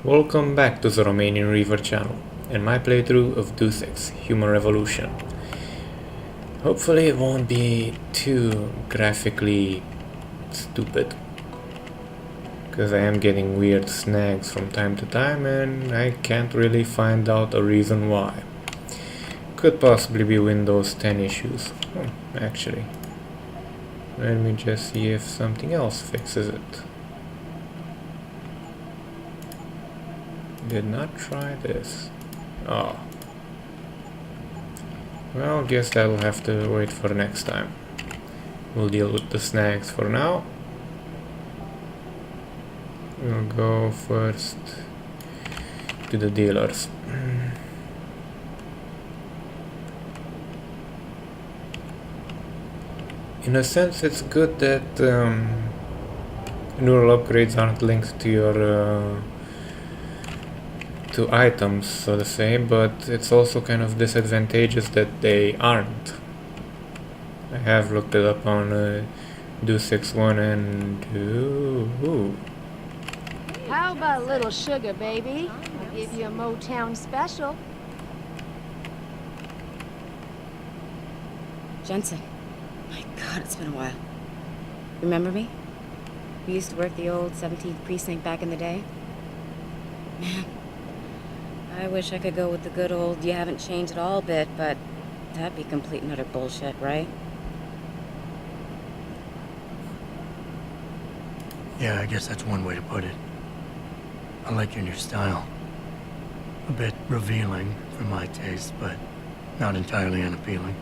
Welcome back to the Romanian River channel and my playthrough of Deus Ex Human Revolution. Hopefully it won't be too graphically stupid, because I am getting weird snags from time to time and I can't really find out a reason why. Could possibly be Windows 10 issues. Actually, let me just see if something else fixes it. Did not try this. Oh. Well, guess that'll have to wait for next time. We'll deal with the snags for now. We'll go first to the dealers. In a sense, it's good that neural upgrades aren't linked to your to items, so to say, but it's also kind of disadvantageous that they aren't. I have looked it up on Deus Ex 1 and 2. How about a little sugar, baby? I'll give you a Motown special. Jensen. My God, it's been a while. Remember me? We used to work the old 17th precinct back in the day. Man, I wish I could go with the good old you haven't changed at all bit, but that'd be complete and utter bullshit, right? Yeah, I guess that's one way to put it. I like your new style. A bit revealing for my taste, but not entirely unappealing.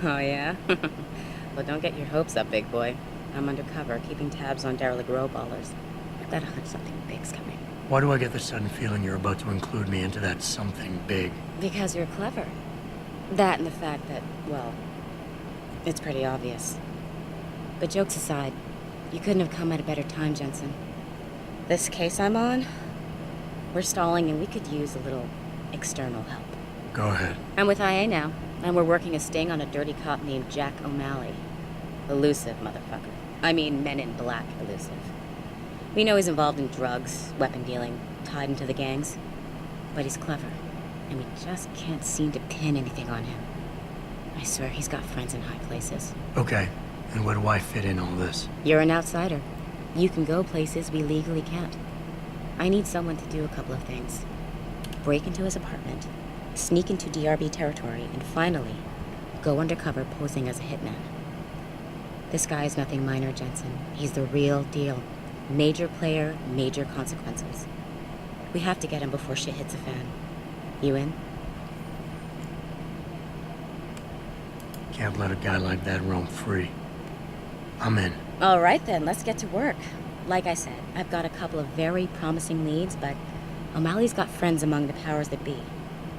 Oh, yeah? Well, don't get your hopes up, big boy. I'm undercover, keeping tabs on derelict row ballers. I've got a hunch something big's coming. Why do I get the sudden feeling you're about to include me into that something big? Because you're clever. That and the fact that, well, it's pretty obvious. But jokes aside, you couldn't have come at a better time, Jensen. This case I'm on, we're stalling and we could use a little external help. Go ahead. I'm with IA now, and we're working a sting on a dirty cop named Jack O'Malley. Elusive motherfucker. I mean, Men in Black elusive. We know he's involved in drugs, weapon dealing, tied into the gangs. But he's clever, and we just can't seem to pin anything on him. I swear he's got friends in high places. Okay, and where do I fit in all this? You're an outsider. You can go places we legally can't. I need someone to do a couple of things. Break into his apartment, sneak into DRB territory, and finally, go undercover posing as a hitman. This guy is nothing minor, Jensen. He's the real deal. Major player, major consequences. We have to get him before shit hits the fan. You in? Can't let a guy like that roam free. I'm in. All right then, let's get to work. Like I said, I've got a couple of very promising leads, but O'Malley's got friends among the powers that be.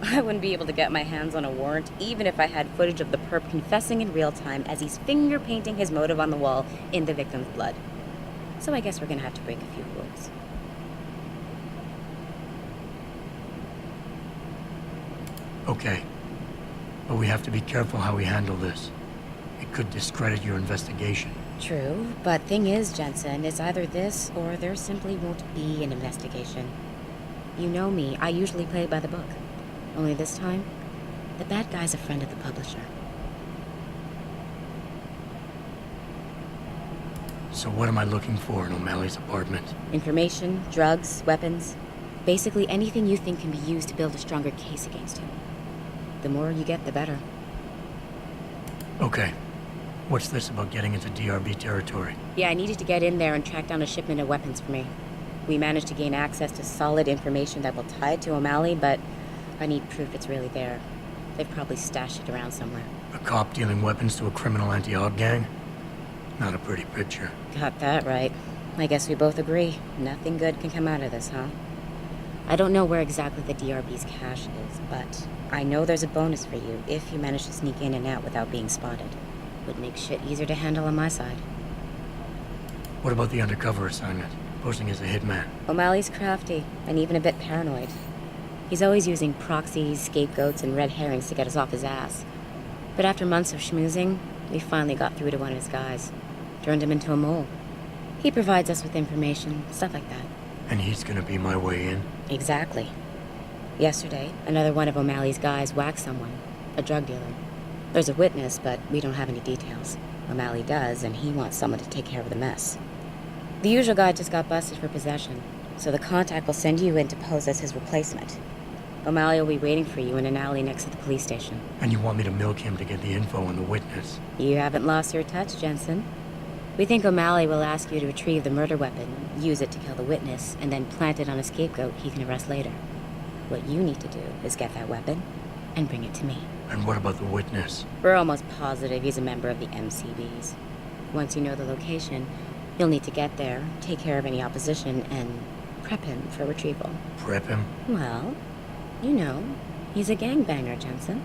I wouldn't be able to get my hands on a warrant, even if I had footage of the perp confessing in real time as he's finger painting his motive on the wall in the victim's blood. So I guess we're gonna have to break a few rules. Okay. But we have to be careful how we handle this. It could discredit your investigation. True, but thing is, Jensen, it's either this or there simply won't be an investigation. You know me, I usually play by the book. Only this time, the bad guy's a friend of the publisher. So what am I looking for in O'Malley's apartment? Information, drugs, weapons. Basically anything you think can be used to build a stronger case against him. The more you get, the better. Okay. What's this about getting into DRB territory? Yeah, I needed to get in there and track down a shipment of weapons for me. We managed to gain access to solid information that will tie it to O'Malley, but I need proof it's really there. They've probably stashed it around somewhere. A cop dealing weapons to a criminal anti-aug gang? Not a pretty picture. Got that right. I guess we both agree. Nothing good can come out of this, huh? I don't know where exactly the DRB's cache is, but I know there's a bonus for you if you manage to sneak in and out without being spotted. Would make shit easier to handle on my side. What about the undercover assignment? Posing as a hitman? O'Malley's crafty, and even a bit paranoid. He's always using proxies, scapegoats, and red herrings to get us off his ass. But after months of schmoozing, we finally got through to one of his guys. Turned him into a mole. He provides us with information, stuff like that. And he's gonna be my way in? Exactly. Yesterday, another one of O'Malley's guys whacked someone, a drug dealer. There's a witness, but we don't have any details. O'Malley does, and he wants someone to take care of the mess. The usual guy just got busted for possession, so the contact will send you in to pose as his replacement. O'Malley will be waiting for you in an alley next to the police station. And you want me to milk him to get the info on the witness? You haven't lost your touch, Jensen. We think O'Malley will ask you to retrieve the murder weapon, use it to kill the witness, and then plant it on a scapegoat he can arrest later. What you need to do is get that weapon and bring it to me. And what about the witness? We're almost positive he's a member of the MCBs. Once you know the location, you'll need to get there, take care of any opposition, and prep him for retrieval. Prep him? Well, you know, he's a gangbanger, Jensen.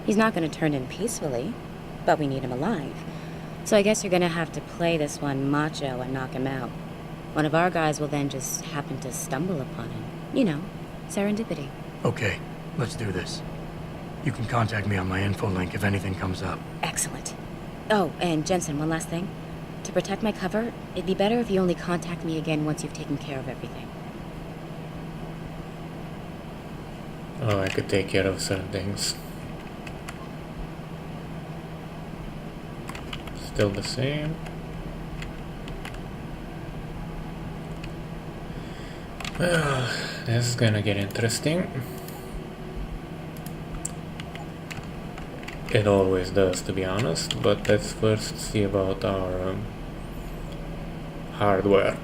He's not going to turn in peacefully, but we need him alive. So I guess you're going to have to play this one macho and knock him out. One of our guys will then just happen to stumble upon him. You know, serendipity. Okay, let's do this. You can contact me on my info link if anything comes up. Excellent. Oh, and Jensen, one last thing. To protect my cover, it'd be better if you only contact me again once you've taken care of everything. Oh, I could take care of certain things. Still the same. Well, this is gonna get interesting. It always does, to be honest, but let's first see about our hardware.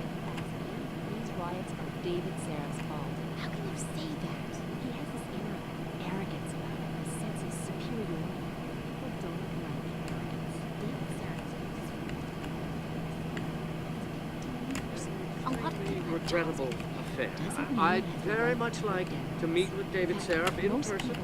These riots are David Sarah's fault. How can you say that? He has this air of arrogance about him, a sense of superiority. People don't like arrogance. David Sarah's a lot of people have Regrettable affair. I'd very much like to meet with David Seraph in person.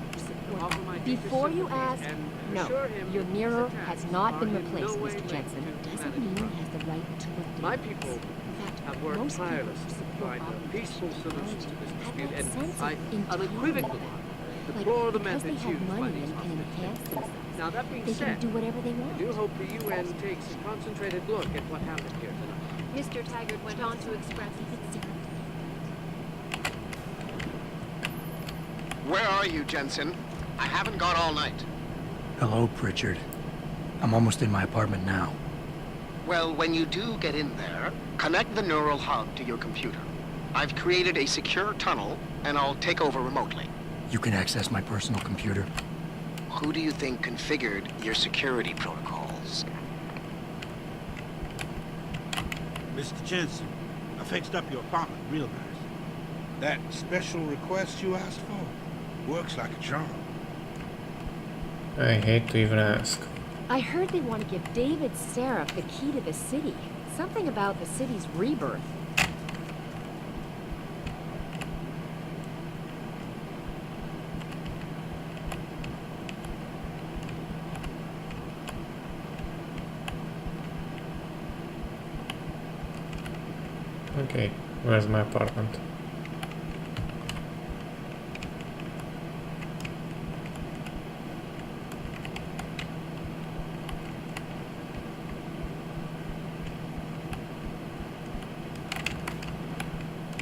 Offer my Before deepest you sympathy ask, and no, assure him your his mirror attacks has not been are in replaced, no way Mr. Jensen. linked to Doesn't humanity. mean he has the right to look My down. people In fact, have worked most people who tirelessly to support find a artificial peaceful solution to this technology dispute, have that and sense I of unequivocally entitlement. deplore the Because they methods have used by money these and can hostages. enhance themselves, Now that being they can said, do whatever they I want. do hope the UN takes a concentrated look at what happened here tonight. Mr. Taggart went on to express Where are you, Jensen? I haven't got all night. Hello, Pritchard. I'm almost in my apartment now. Well, when you do get in there, connect the neural hub to your computer. I've created a secure tunnel, and I'll take over remotely. You can access my personal computer. Who do you think configured your security protocols? Mr. Jensen, I fixed up your apartment real nice. That special request you asked for works like a charm. I hate to even ask. I heard they want to give David Seraph the key to the city. Something about the city's rebirth. Okay, where's my apartment?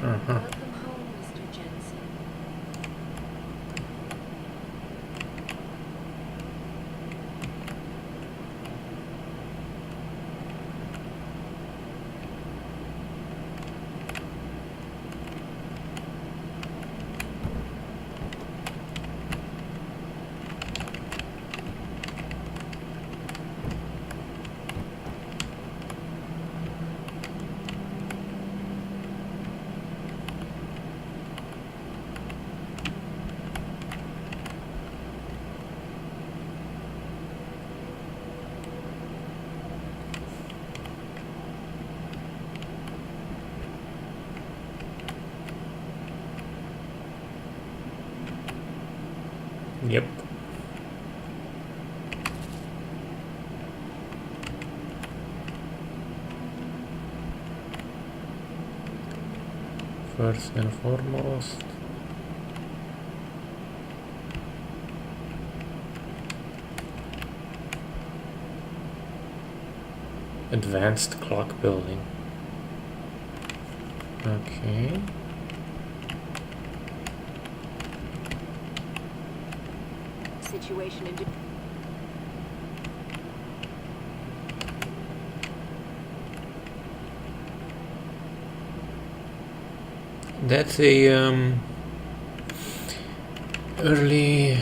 Welcome home, Mr. Jensen. Yep. first and foremost. Advanced clock building. Okay. Situation in... That's a early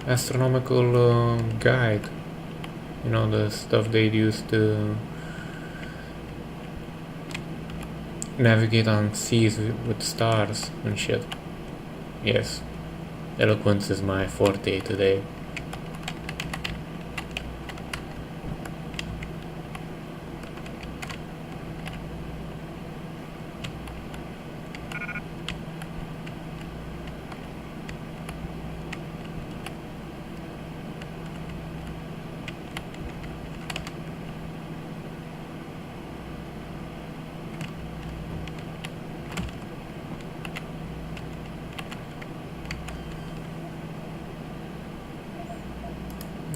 astronomical guide. You know, the stuff they'd used to navigate on seas with stars and shit. Yes, eloquence is my forte today.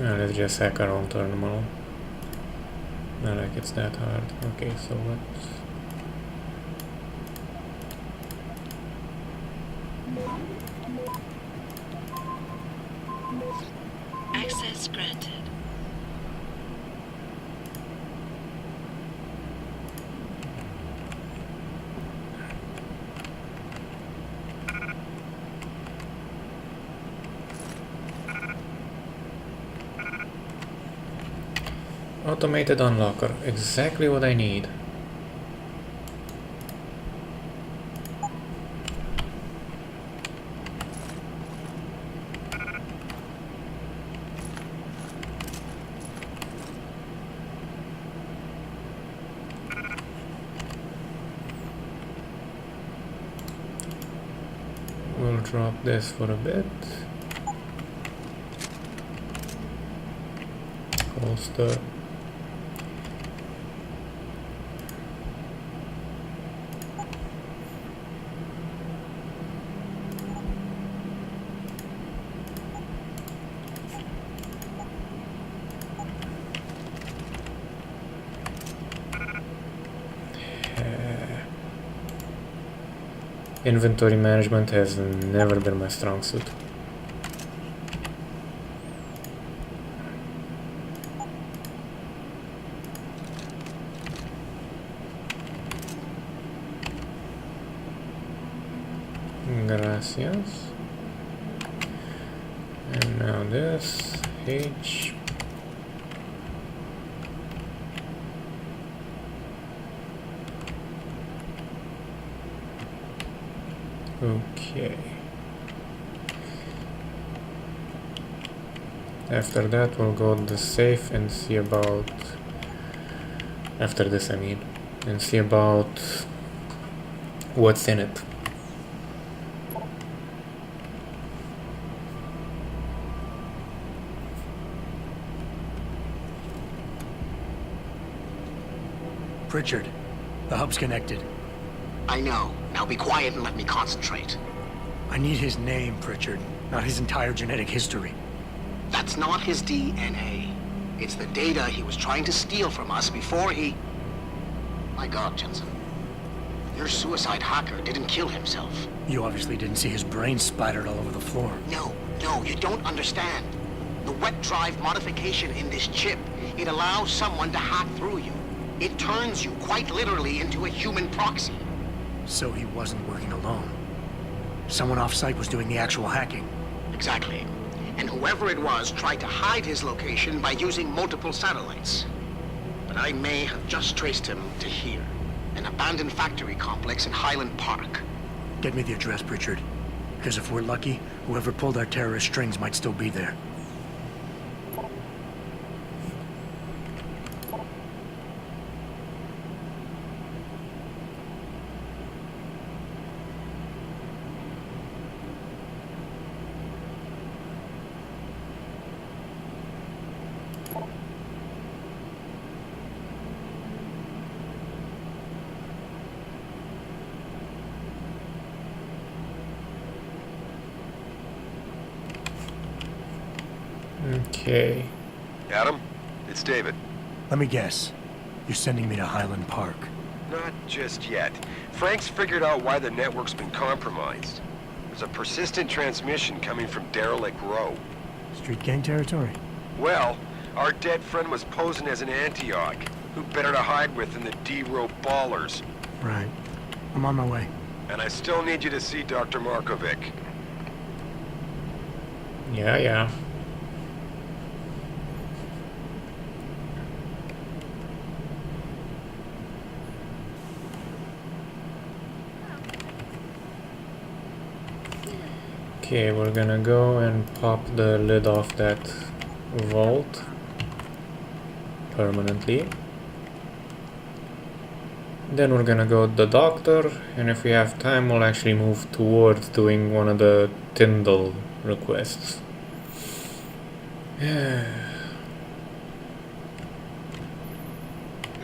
Let's just hack our own terminal. Not like it's that hard. Okay, so let's... Access granted. Automated unlocker. Exactly what I need. We'll drop this for a bit. Holster. Inventory management has never been my strong suit. Gracias. And now this H. Okay. After that we'll go to the safe and see about... After this I mean. And see about what's in it. Pritchard, the hub's connected. I know. Now be quiet and let me concentrate. I need his name, Pritchard, not his entire genetic history. That's not his DNA. It's the data he was trying to steal from us before he... My God, Jensen. Your suicide hacker didn't kill himself. You obviously didn't see his brain splattered all over the floor. No, you don't understand. The wet drive modification in this chip, it allows someone to hack through you. It turns you quite literally into a human proxy. So he wasn't working alone. Someone off-site was doing the actual hacking. Exactly. And whoever it was tried to hide his location by using multiple satellites. But I may have just traced him to here, an abandoned factory complex in Highland Park. Get me the address, Pritchard. Because if we're lucky, whoever pulled our terrorist strings might still be there. Okay. Adam, it's David. Let me guess. You're sending me to Highland Park. Not just yet. Frank's figured out why the network's been compromised. There's a persistent transmission coming from Derelict Row. Street gang territory? Well, our dead friend was posing as an Antioch. Who better to hide with than the D-Row ballers? Right. I'm on my way. And I still need you to see Dr. Markovic. Yeah. Okay, we're gonna go and pop the lid off that vault permanently. Then we're gonna go to the doctor, and if we have time we'll actually move towards doing one of the Tyndall requests.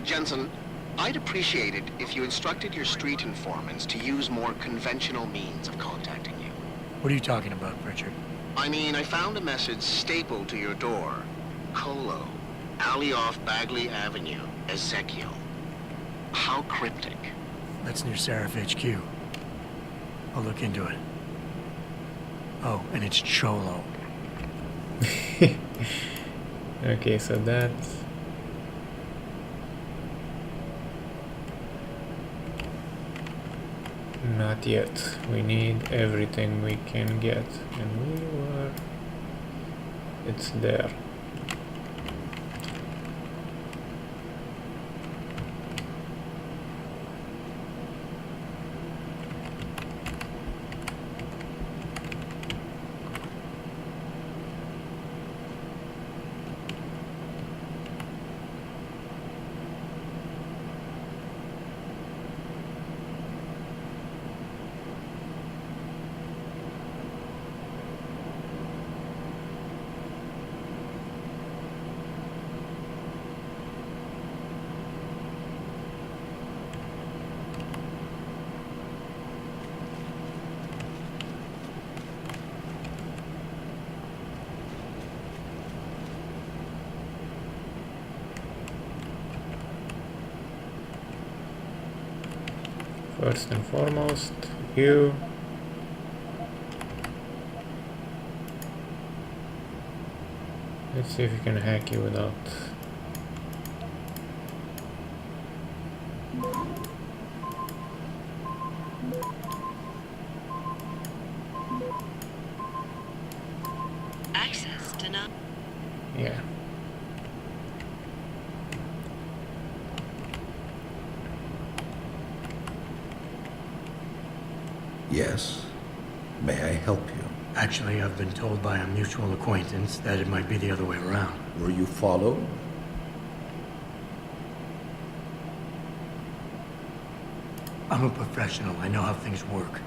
Jensen, I'd appreciate it if you instructed your street informants to use more conventional means of contacting you. What are you talking about, Pritchard? I mean, I found a message stapled to your door. Colo, alley off Bagley Avenue, Ezekiel. How cryptic. That's near Seraph HQ. I'll look into it. Oh, and it's Cholo. Okay, so that's... Not yet. We need everything we can get. And we were... It's there. First and foremost, you. Let's see if we can hack you without... Access denied. Yeah. Yes. May I help you? Actually, I've been told by a mutual acquaintance that it might be the other way around. Were you followed? I'm a professional. I know how things work.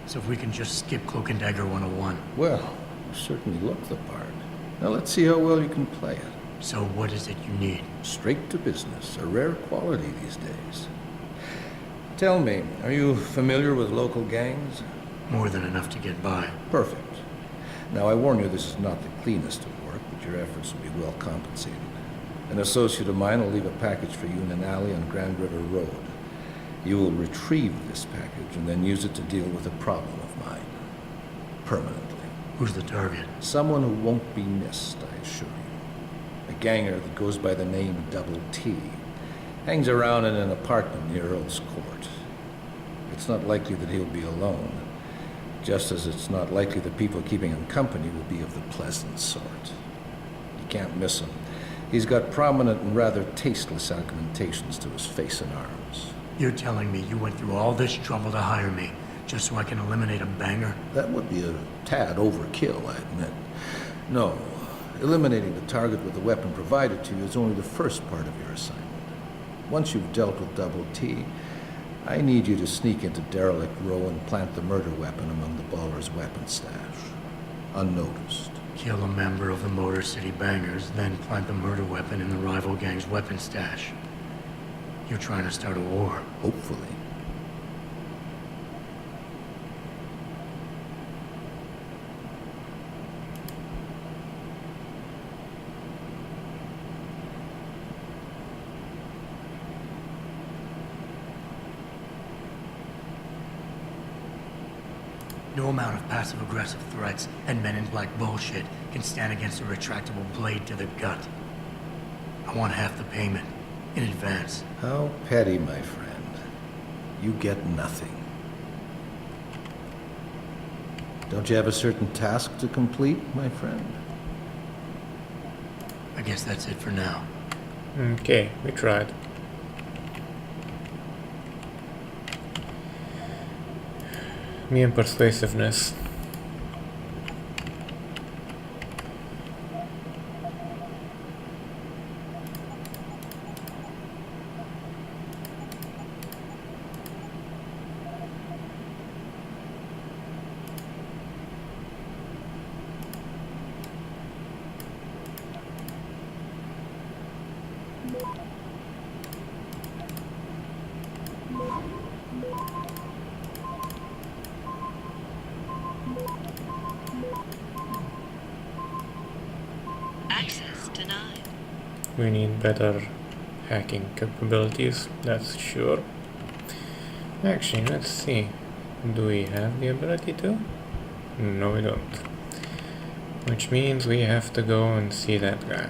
So if we can just skip Cloak and Dagger 101. Well, you certainly look the part. Now let's see how well you can play it. So what is it you need? Straight to business, a rare quality these days. Tell me, are you familiar with local gangs? More than enough to get by. Perfect. Now I warn you, this is not the cleanest of work, but your efforts will be well compensated. An associate of mine will leave a package for you in an alley on Grand River Road. You will retrieve this package and then use it to deal with a problem of mine. Permanently. Who's the target? Someone who won't be missed, I assure you. A ganger that goes by the name Double T. Hangs around in an apartment near Earl's Court. It's not likely that he'll be alone, just as it's not likely the people keeping him company will be of the pleasant sort. You can't miss him. He's got prominent and rather tasteless augmentations to his face and arms. You're telling me you went through all this trouble to hire me, just so I can eliminate a banger? That would be a tad overkill, I admit. No, eliminating the target with the weapon provided to you is only the first part of your assignment. Once you've dealt with Double T, I need you to sneak into Derelict Row and plant the murder weapon among the Baller's weapon stash. Unnoticed. Kill a member of the Motor City Bangers, then plant the murder weapon in the rival gang's weapon stash. You're trying to start a war. Hopefully. No amount of passive-aggressive threats and men in black bullshit can stand against a retractable blade to the gut. I want half the payment, in advance. How petty, my friend. You get nothing. Don't you have a certain task to complete, my friend? I guess that's it for now. Okay, we tried. Me and persuasiveness. Access denied. We need better hacking capabilities, that's sure. Actually, let's see. Do we have the ability to? No, we don't. Which means we have to go and see that guy.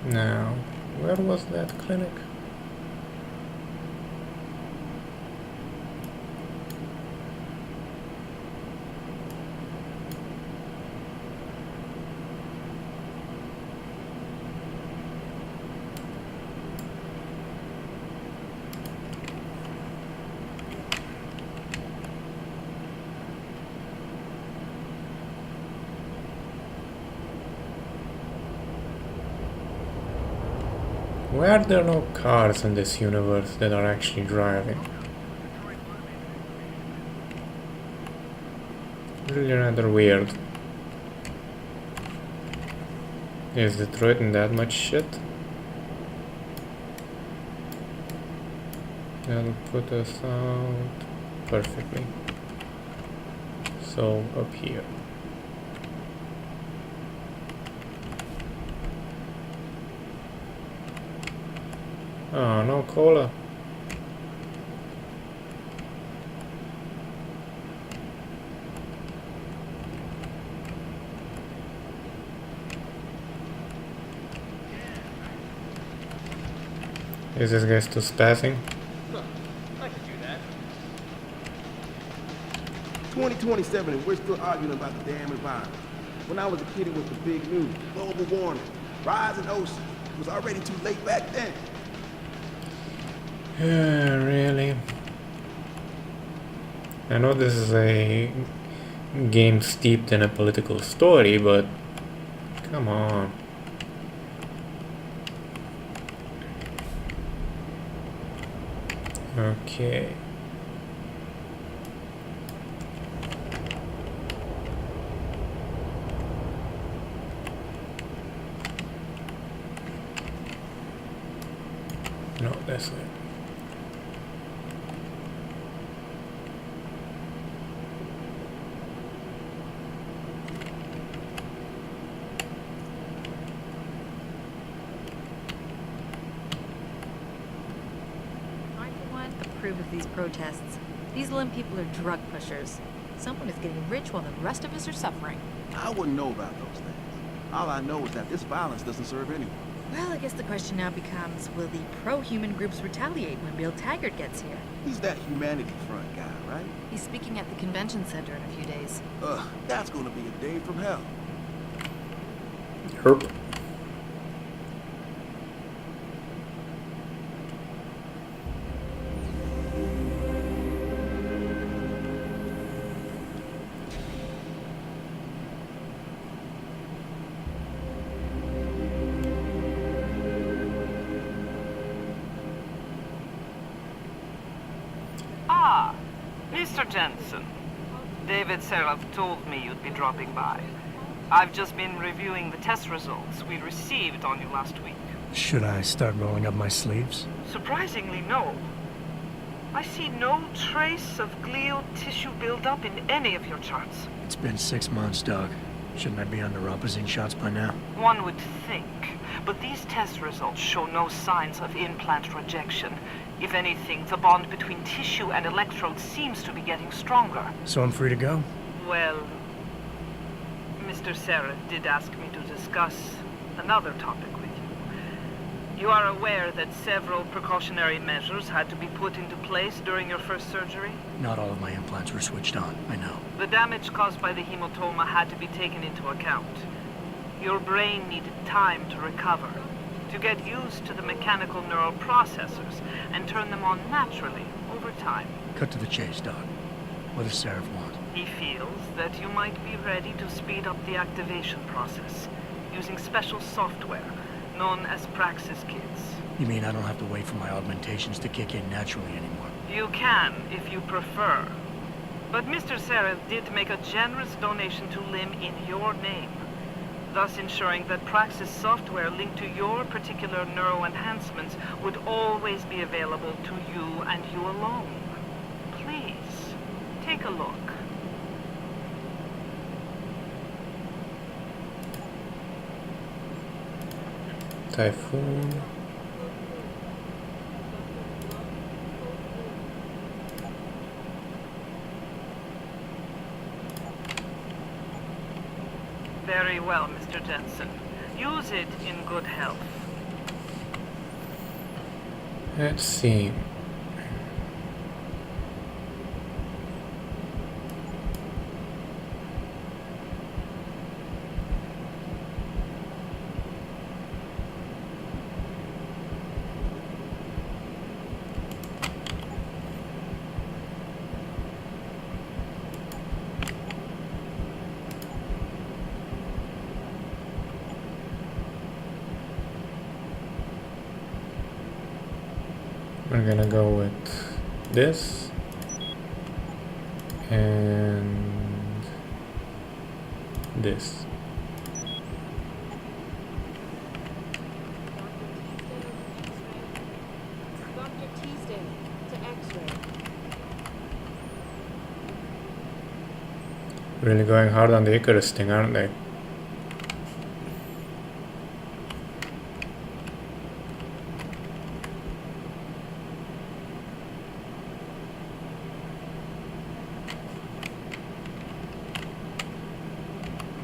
Now, where was that clinic? Why are there no cars in this universe that are actually driving? Really rather weird. Is Detroit in that much shit? That'll put us out perfectly. So up here. Oh, no cola. Is this guy still spazzing? I can do that. 2027 and we're still arguing about the damn environment. When I was a kid it was the big news, global warming, rising oceans. It was already too late back then. Really? I know this is a game steeped in a political story, but come on. Okay. No, that's it. Approve of these protests. These Lim people are drug pushers. Someone is getting rich while the rest of us are suffering. I wouldn't know about those things. All I know is that this violence doesn't serve anyone. Well, I guess the question now becomes, will the pro-human groups retaliate when Bill Taggart gets here? He's that humanity front guy, right? He's speaking at the convention center in a few days. That's gonna be a day from hell. Herp. Mr. Jensen, David Seraph told me you'd be dropping by. I've just been reviewing the test results we received on you last week. Should I start rolling up my sleeves? Surprisingly, no. I see no trace of glial tissue buildup in any of your charts. It's been 6 months, Doug. Shouldn't I be on the opposite shots by now? One would think, but these test results show no signs of implant rejection. If anything, the bond between tissue and electrode seems to be getting stronger. So I'm free to go? Well, Mr. Seraph did ask me to discuss another topic with you. You are aware that several precautionary measures had to be put into place during your first surgery? Not all of my implants were switched on, I know. The damage caused by the hematoma had to be taken into account. Your brain needed time to recover, to get used to the mechanical neural processors and turn them on naturally over time. Cut to the chase, Doc. What does Seraph want? He feels that you might be ready to speed up the activation process using special software known as Praxis Kits. You mean I don't have to wait for my augmentations to kick in naturally anymore? You can, if you prefer. But Mr. Seraph did make a generous donation to LIM in your name, thus ensuring that Praxis software linked to your particular neuro enhancements would always be available to you and you alone. Please, take a look. Typhoon. Very well, Mr. Jensen. Use it in good health. Let's see. We're gonna go with this and this. Dr. Teasdale to X-ray. Really going hard on the Icarus thing, aren't they?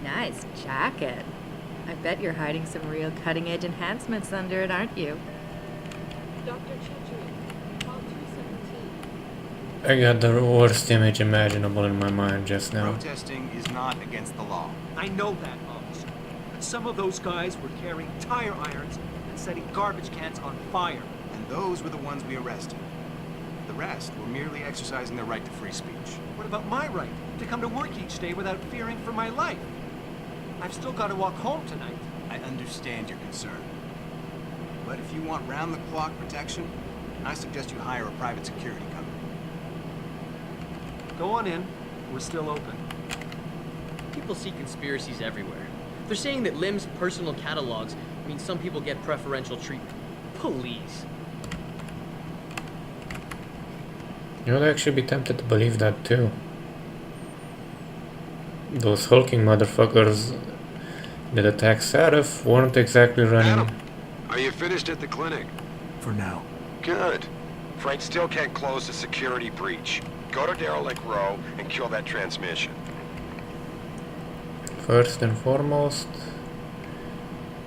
Nice jacket. I bet you're hiding some real cutting-edge enhancements under it, aren't you? Dr. Chitri, call 217. I got the worst image imaginable in my mind just now. Protesting is not against the law. I know that, officer. But some of those guys were carrying tire irons and setting garbage cans on fire. And those were the ones we arrested. The rest were merely exercising their right to free speech. What about my right to come to work each day without fearing for my life? I've still got to walk home tonight. I understand your concern. But if you want round-the-clock protection, I suggest you hire a private security company. Go on in. We're still open. People see conspiracies everywhere. They're saying that LIM's personal catalogs mean some people get preferential treatment. Please. You would actually be tempted to believe that too. Those hulking motherfuckers that attacked Seraph weren't exactly running. Adam, are you finished at the clinic? For now. Good. Frank still can't close the security breach. Go to Derelict Row and kill that transmission. First and foremost,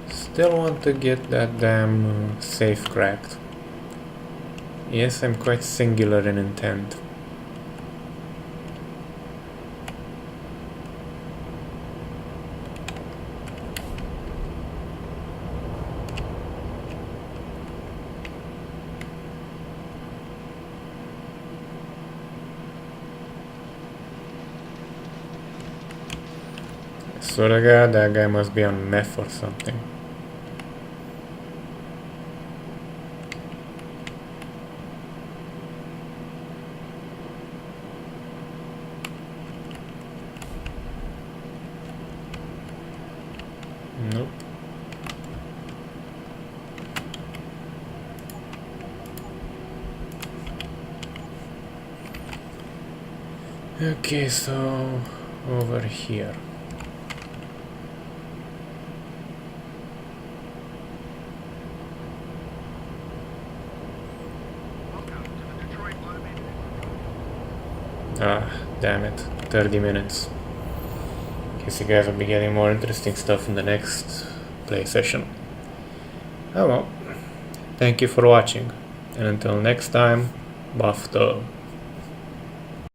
still want to get that damn safe cracked. Yes, I'm quite singular in intent. I swear to God, that guy must be on meth or something. Nope. Okay, so over here. Ah, damn it. 30 minutes. Guess you guys will be getting more interesting stuff in the next play session. Oh well. Thank you for watching. And until next time, buff though.